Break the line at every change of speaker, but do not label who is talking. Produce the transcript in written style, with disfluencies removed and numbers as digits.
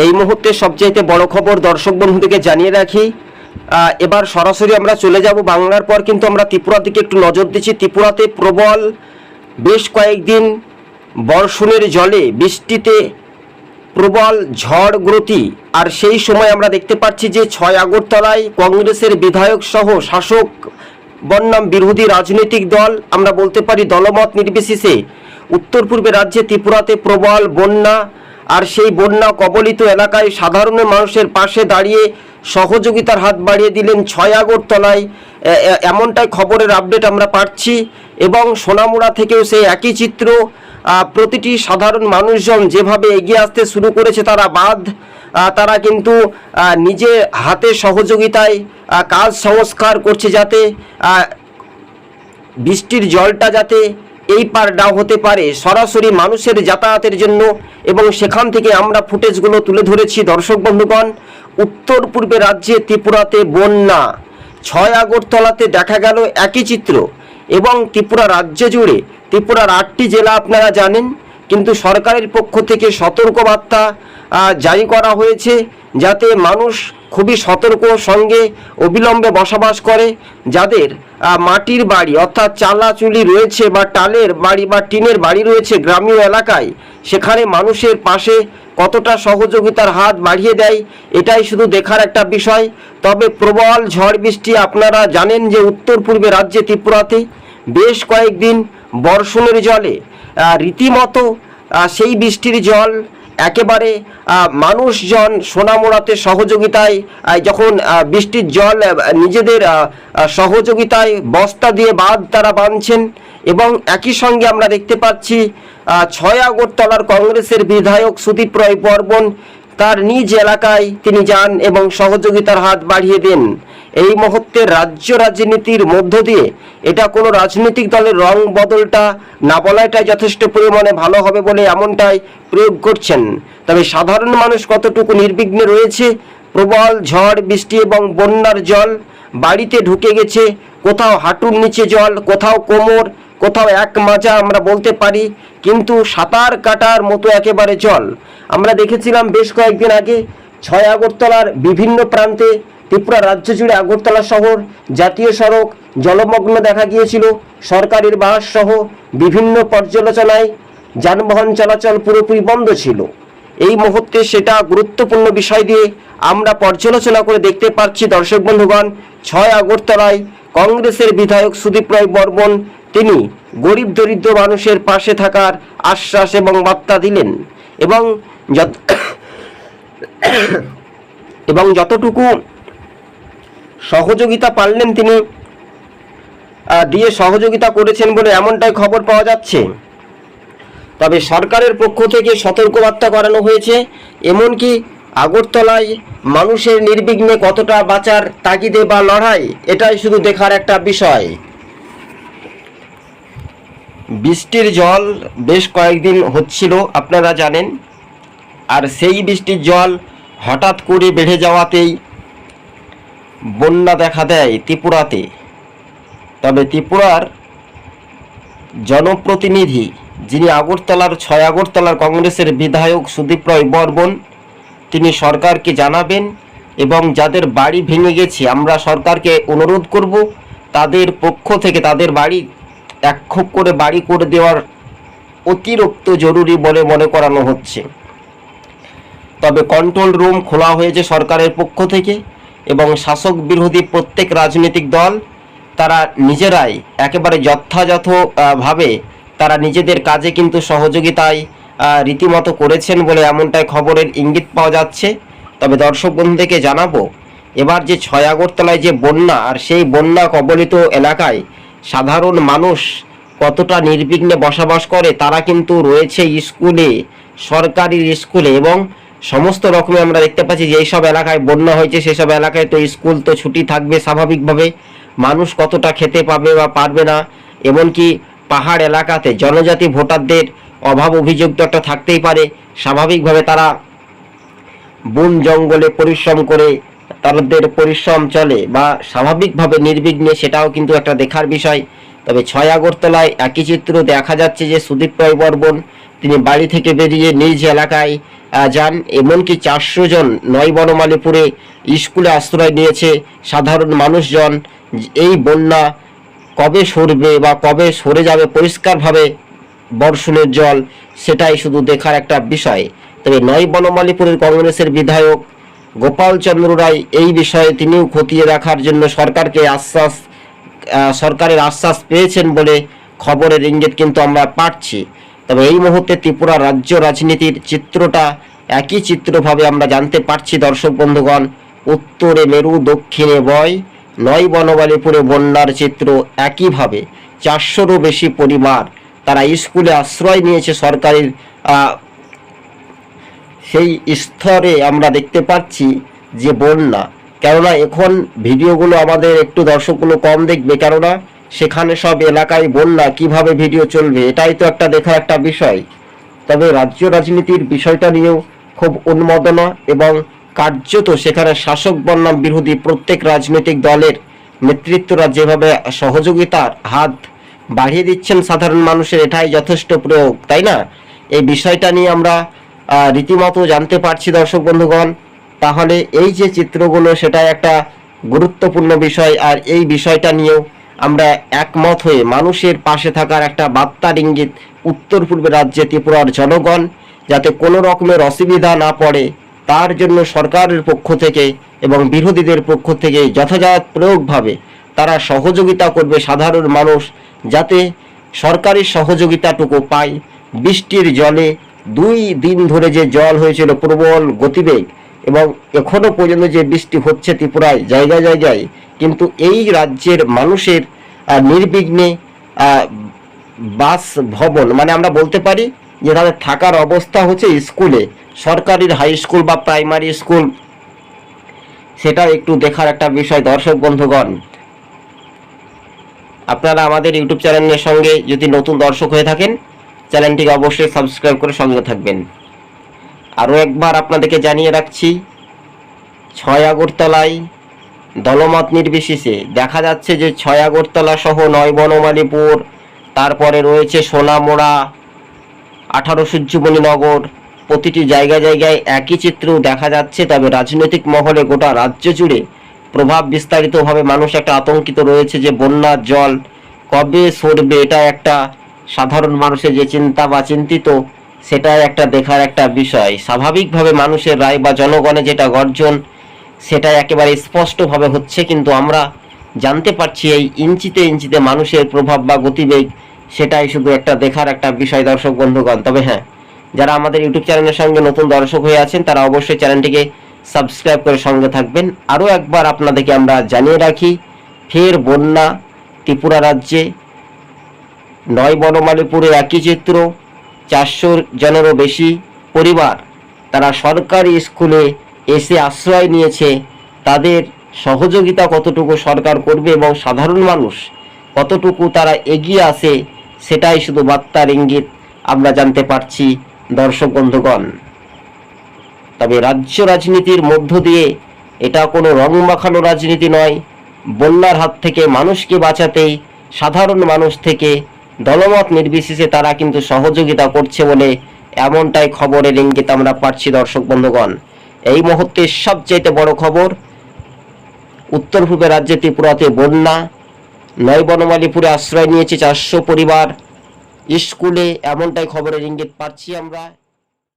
এই মুহূর্তে সবচাইতে বড় খবর দর্শক বন্ধুদেরকে জানিয়ে রাখি। এবার সরাসরি আমরা চলে যাব বাংলার পর, কিন্তু আমরা ত্রিপুরার দিকে একটু নজর দিচ্ছি। ত্রিপুরাতে প্রবল বেশ কয়েকদিন বর্ষণের জলে বৃষ্টিতে প্রবল ঝড় গতি, আর সেই সময় আমরা দেখতে পাচ্ছি যে 6 আগরতলায় কংগ্রেসের বিধায়ক সহ শাসক বনাম বিরোধী রাজনৈতিক দল, আমরা বলতে পারি দলমত নির্বিশেষে, উত্তর পূর্বে রাজ্যে ত্রিপুরাতে প্রবল বন্যা, আর সেই বন্যা কবলিত এলাকায় সাধারণ মানুষের পাশে দাঁড়িয়ে সহযোগিতার হাত বাড়িয়ে দিলেন 6 আগরতলায়, এমনটাই খবরের আপডেট আমরা পাচ্ছি। এবং সোনামুড়া থেকেও সেই একই চিত্র, প্রতিটি সাধারণ মানুষজন যেভাবে এগিয়ে আসতে শুরু করেছে, তারা কিন্তু নিজের হাতে সহযোগিতায় কাজ সংস্কার করছে, যাতে বৃষ্টির জলটা যাতে এই পার না হতে পারে, সরাসরি মানুষের যাতায়াতের জন্য। এবং সেখান থেকে আমরা ফুটেজগুলো তুলে ধরেছি দর্শক বন্ধুগণ। উত্তর পূর্বে রাজ্যে ত্রিপুরাতে বন্যা, 6 আগরতলাতে দেখা গেল একই চিত্র। এবং ত্রিপুরা রাজ্য জুড়ে, ত্রিপুরার 8টি জেলা আপনারা জানেন, কিন্তু সরকারের পক্ষ থেকে সতর্কবার্তা জারি করা হয়েছে, যাতে মানুষ খুবই সতর্ক সঙ্গে অবিলম্বে বসবাস করে। যাদের মাটির বাড়ি অর্থাৎ চালাচুলি রয়েছে, বা টালের বাড়ি বা টিনের বাড়ি রয়েছে গ্রামীণ এলাকায়, সেখানে মানুষের পাশে কতটা সহযোগিতার হাত বাড়িয়ে দেয়, এটাই শুধু দেখার একটা বিষয়। তবে প্রবল ঝড় বৃষ্টি, আপনারা জানেন যে উত্তর পূর্বে রাজ্যে ত্রিপুরাতে বেশ কয়েকদিন বর্ষণের জলে রীতিমতো সেই বৃষ্টির জল একেবারে মানুষজন সোনামুড়াতে সহযোগিতায়, যখন বৃষ্টির জল নিজেদের সহযোগিতায় বস্তা দিয়ে বাঁধ তারা বাঁধছেন। এবং একই সঙ্গে আমরা দেখতে পাচ্ছি 6 আগরতলার কংগ্রেসের বিধায়ক সুদীপ রায় বর্মন তার নিজ এলাকায় তিনি যান এবং সহযোগিতার হাত বাড়িয়ে দেন। এই মুহূর্তে রাজ্য রাজনীতির মধ্য দিয়ে এটা কোনো রাজনৈতিক দলের রং বদলটা না বলাটাই যথেষ্ট পরিমাণে ভালো হবে বলে এমনটাই প্রয়োগ করছেন। তবে সাধারণ মানুষ কতটুকু নির্বিঘ্নে রয়েছে, প্রবল ঝড় বৃষ্টি এবং বন্যার জল বাড়িতে ঢুকে গেছে, কোথাও হাঁটুর নিচে জল, কোথাও কোমর, কোথাও এক মাজা আমরা বলতে পারি, কিন্তু সাঁতার কাটার মতো একেবারে জল। আমরা দেখেছিলাম বেশ কয়েকদিন আগে 6 আগরতলার বিভিন্ন প্রান্তে, ত্রিপুরা রাজ্য জুড়ে আগরতলা শহর জাতীয় সড়ক জলমগ্ন দেখা গিয়েছিল। সরকারের বাস সহ বিভিন্ন পর্যালোচনায় যানবাহন চলাচল পুরোপুরি বন্ধ ছিল। এই মুহূর্তে সেটা গুরুত্বপূর্ণ বিষয় দিয়ে আমরা পর্যালোচনা করে দেখতে পাচ্ছি দর্শক বন্ধুগণ, 6 আগরতলায় কংগ্রেসের বিধায়ক সুদীপ রায় বর্মন তিনি গরিব দরিদ্র মানুষের পাশে থাকার আশ্বাস এবং বার্তা দিলেন। এবং যতটুকু সহযোগিতা পারলেন তিনি দিয়ে সহযোগিতা করেছেন বলে এমনটাই খবর পাওয়া যাচ্ছে। তবে সরকারের পক্ষ থেকে সতর্কবার্তা করানো হয়েছে, এমনকি আগরতলায় মানুষের নির্বিঘ্নে কতটা বাঁচার তাগিদে বা লড়াই, এটাই শুধু দেখার একটা বিষয়। বৃষ্টির জল বেশ কয়েকদিন হচ্ছিল আপনারা জানেন, আর সেই বৃষ্টির জল হঠাৎ করে বেড়ে যাওয়াতেই বন্যা দেখা দেয় ত্রিপুরাতে। তবে ত্রিপুরার জনপ্রতিনিধি যিনি আগরতলার 6 আগরতলার কংগ্রেসের বিধায়ক সুদীপ রায় বর্মন, তিনি সরকারকে জানাবেন, এবং যাদের বাড়ি ভেঙে গেছে আমরা সরকারকে অনুরোধ করব তাদের পক্ষ থেকে তাদের বাড়ি একখোপ করে বাড়ি করে দেওয়ার অতিরিক্ত জরুরি বলে মনে করানো হচ্ছে। তবে কন্ট্রোল রুম খোলা হয়েছে সরকারের পক্ষ থেকে, এবং শাসক বিরোধী প্রত্যেক রাজনৈতিক দল তারা নিজেরাই একেবারে যথাযথভাবে তারা নিজেদের কাজে কিন্তু সহযোগিতায় রীতিমতো করেছেন বলে এমনটাই খবরের ইঙ্গিত পাওয়া যাচ্ছে। তবে দর্শক বন্ধুদেরকে জানাবো, এবার যে 6 আগরতলায় যে বন্যা, আর সেই বন্যা কবলিত এলাকায় সাধারণ মানুষ কতটা নির্বিঘ্নে বসবাস করে, তারা কিন্তু রয়েছে স্কুলে, সরকারি স্কুলে, এবং সমস্ত রকমে আমরা দেখতে পাচ্ছি যে এইসব এলাকায় বন্যা হয়েছে সেসব এলাকায় তো স্কুল তো ছুটি থাকবে স্বাভাবিকভাবে, মানুষ কতটা খেতে পাবে বা পারবে না। এমনকি পাহাড় এলাকাতে জনজাতি ভোটারদের অভাব অভিযোগ তো একটা থাকতেই পারে, স্বাভাবিকভাবে তারা বন জঙ্গলে পরিশ্রম করে তাদের পরিশ্রম চলে, বা স্বাভাবিকভাবে নির্বিঘ্নে, সেটাও কিন্তু একটা দেখার বিষয়। তবে 6 আগরতলায় একই চিত্র দেখা যাচ্ছে যে সুদীপ রায় বর্মন তিনি বাড়ি থেকে বেরিয়ে নিজ এলাকায় যান। এমনকি 400 জন নয় বনমালীপুরে স্কুলে আশ্রয় নিয়েছে সাধারণ মানুষজন। এই বন্যা কবে সরবে বা কবে সরে যাবে পরিষ্কারভাবে বর্ষণের জল, সেটাই শুধু দেখার একটা বিষয়। তবে নয় বনমালীপুরের কংগ্রেসের বিধায়ক গোপাল চন্দ্র রায় এই বিষয়ে তিনিও খতিয়ে রাখার জন্য সরকারের আশ্বাস পেয়েছেন বলে খবরের ইঙ্গিত কিন্তু আমরা পাচ্ছি। তবে এই মুহূর্তে ত্রিপুরা রাজ্য রাজনীতির চিত্রটা একই চিত্রভাবে আমরা জানতে পারছি দর্শক বন্ধুগণ। উত্তরে মেরু, দক্ষিণে বয়, নয় বনমালীপুরে বন্যার চিত্র একইভাবে। 400রও বেশি পরিবার তারা স্কুলে আশ্রয় নিয়েছে সরকারের সেই স্তরে আমরা দেখতে পাচ্ছি যে বন্যা। কেননা এখন ভিডিওগুলো আমাদের একটু দর্শকগুলো কম দেখবে, কেননা সেখানে সব এলাকায় বন্যা, কিভাবে ভিডিও চলবে এটাই তো একটা দেখার একটা বিষয়। তবে রাজ্য রাজনীতির বিষয়টা নিয়েও খুব উন্মাদনা এবং কার্যত সেখানে শাসক বনাম বিরোধী প্রত্যেক রাজনৈতিক দলের নেতৃত্বরা যেভাবে সহযোগিতার হাত বাড়িয়ে দিচ্ছেন সাধারণ মানুষের, এটাই যথেষ্ট প্রয়োগ, তাই না? এই বিষয়টা নিয়ে আমরা রীতিমতো জানতে পারছি দর্শক বন্ধুগণ। তাহলে এই যে চিত্রগুলো সেটাই একটা গুরুত্বপূর্ণ বিষয়, আর এই বিষয়টা নিয়েও আমরা একমত হয়ে মানুষের পাশে থাকার একটা বার্তার ইঙ্গিত উত্তর পূর্ব রাজ্যে ত্রিপুরার জনগণ যাতে কোনো রকমের অসুবিধা না পড়ে তার জন্য সরকারের পক্ষ থেকে এবং বিরোধীদের পক্ষ থেকে যথাযথ প্রয়োগভাবে তারা সহযোগিতা করবে সাধারণ মানুষ, যাতে সরকারি সহযোগিতাটুকু পায়। বৃষ্টির জলে 2 দিন ধরে যে জল হয়েছিল প্রবল গতিবেগ, এবং এখনো পর্যন্ত যে বৃষ্টি হচ্ছে ত্রিপুরায় জায়গায় জায়গায়, কিন্তু এই রাজ্যের মানুষের নির্বিঘ্নে বাস ভবন, মানে আমরা বলতে পারি যে তাদের থাকার অবস্থা হচ্ছে স্কুলে, সরকারি হাই স্কুল বা প্রাইমারি স্কুল, সেটা একটু দেখার একটা বিষয় দর্শক বন্ধুগণ। আপনারা আমাদের ইউটিউব চ্যানেলের সঙ্গে যদি নতুন দর্শক হয়ে থাকেন, চ্যানেলটিকে অবশ্যই সাবস্ক্রাইব করে সঙ্গে থাকবেন। আরও একবার আপনাদেরকে জানিয়ে রাখছি, 6 আগরতলায় দলমত নির্বিশেষে দেখা যাচ্ছে যে 6 আগরতলা সহ নয় বনমালীপুর, তারপরে রয়েছে সোনামুড়া, 18 সূর্যমণিনগর, প্রতিটি জায়গায় জায়গায় একই চিত্রও দেখা যাচ্ছে। তবে রাজনৈতিক মহলে গোটা রাজ্য জুড়ে প্রভাব বিস্তারিতভাবে মানুষ একটা আতঙ্কিত রয়েছে যে বন্যার জল কবে সরবে, এটা একটা সাধারণ মানুষের যে চিন্তা বা চিন্তিত, সেটাই একটা দেখার একটা বিষয়। স্বাভাবিকভাবে মানুষের রায় বা জনগণের যেটা গর্জন সেটা একেবারে স্পষ্টভাবে হচ্ছে, কিন্তু আমরা জানতে পারছি এই ইঞ্চিতে ইঞ্চিতে মানুষের প্রভাব বা গতিবেগ, সেটাই শুধু একটা দেখার একটা বিষয় দর্শক বন্ধুগণ। তবে হ্যাঁ, যারা আমাদের ইউটিউব চ্যানেলের সঙ্গে নতুন দর্শক হয়ে আছেন তারা অবশ্যই চ্যানেলটিকে সাবস্ক্রাইব করে সঙ্গে থাকবেন। আরও একবার আপনাদেরকে আমরা জানিয়ে রাখি, ফের বন্যা ত্রিপুরা রাজ্যে, নয় বনমালীপুরে একই চিত্র। 400 জনেরও বেশি পরিবার তারা সরকারি স্কুলে এসে আশ্রয় নিয়েছে। তাদের সহযোগিতা কতটুকু সরকার করবে এবং সাধারণ মানুষ কতটুকু তারা এগিয়ে আসে, সেটাই শুধু বার্তার ইঙ্গিত আমরা জানতে পারছি দর্শক বন্ধুগণ। তবে রাজ্য রাজনীতির মধ্য দিয়ে এটা কোনো রং মাখানো রাজনীতি নয়। বন্যার হাত থেকে মানুষকে বাঁচাতেই সাধারণ মানুষ থেকে দলমত নির্বিশেষে তারা কিন্তু সহযোগিতা করছে বলে এমনটাই খবরের ইঙ্গিত আমরা পাচ্ছি দর্শক বন্ধুগণ। এই মুহূর্তে সবচেয়ে বড় খবর, উত্তর পূর্ব রাজ্যে ত্রিপুরাতে বন্যা, নয় বনমালীপুরে আশ্রয় নিয়েছে 400 পরিবার স্কুলে, এমনটাই খবরের ইঙ্গিত পাচ্ছি আমরা।